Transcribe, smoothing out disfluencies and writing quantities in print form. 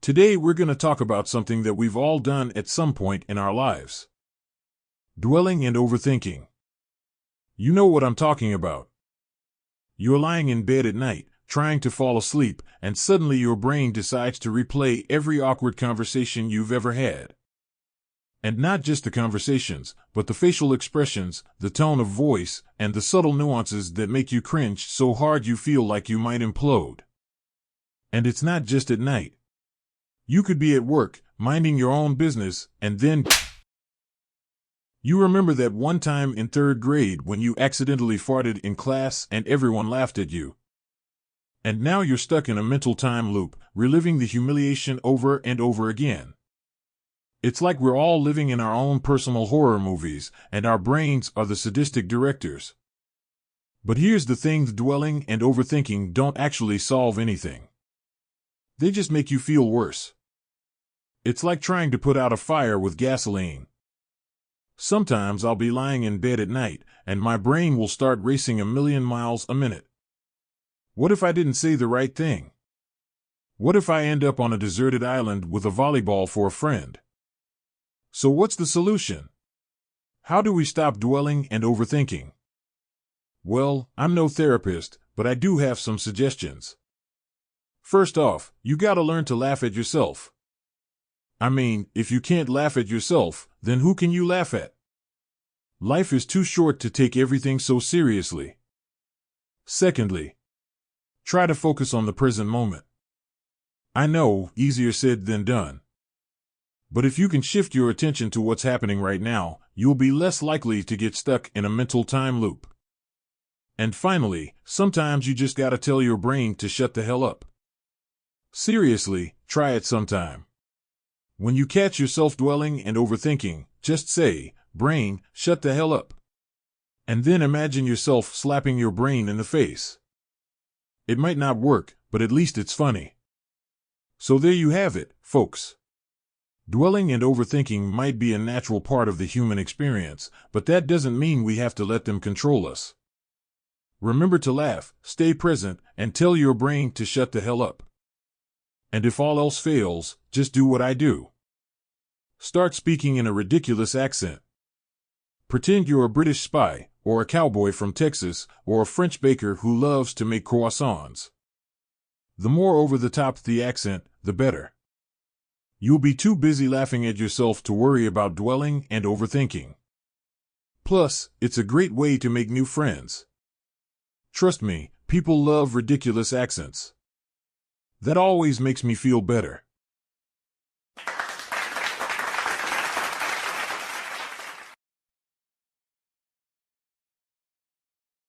Today we're going to talk about something that we've all done at some point in our lives. Dwelling and overthinking. You know what I'm talking about. You're lying in bed at night, trying to fall asleep, and suddenly your brain decides to replay every awkward conversation you've ever had. And not just the conversations, but the facial expressions, the tone of voice, and the subtle nuances that make you cringe so hard you feel like you might implode. And it's not just at night. You could be at work, minding your own business, and then you remember that one time in third grade when you accidentally farted in class and everyone laughed at you. And now you're stuck in a mental time loop, reliving the humiliation over and over again. It's like we're all living in our own personal horror movies, and our brains are the sadistic directors. But here's the thing: the dwelling and overthinking don't actually solve anything. They just make you feel worse. It's like trying to put out a fire with gasoline. Sometimes I'll be lying in bed at night, and my brain will start racing 1,000,000 miles a minute. What if I didn't say the right thing? What if I end up on a deserted island with a volleyball for a friend? So what's the solution? How do we stop dwelling and overthinking? Well, I'm no therapist, but I do have some suggestions. First off, you gotta learn to laugh at yourself. I mean, if you can't laugh at yourself, then who can you laugh at? Life is too short to take everything so seriously. Secondly, try to focus on the present moment. I know, easier said than done. But if you can shift your attention to what's happening right now, you'll be less likely to get stuck in a mental time loop. And finally, sometimes you just gotta tell your brain to shut the hell up. Seriously, try it sometime. When you catch yourself dwelling and overthinking, just say, "Brain, shut the hell up." And then imagine yourself slapping your brain in the face. It might not work, but at least it's funny. So there you have it, folks. Dwelling and overthinking might be a natural part of the human experience, but that doesn't mean we have to let them control us. Remember to laugh, stay present, and tell your brain to shut the hell up. And if all else fails, just do what I do. Start speaking in a ridiculous accent. Pretend you're a British spy, or a cowboy from Texas, or a French baker who loves to make croissants. The more over the top the accent, the better. You'll be too busy laughing at yourself to worry about dwelling and overthinking. Plus, it's a great way to make new friends. Trust me, people love ridiculous accents. That always makes me feel better.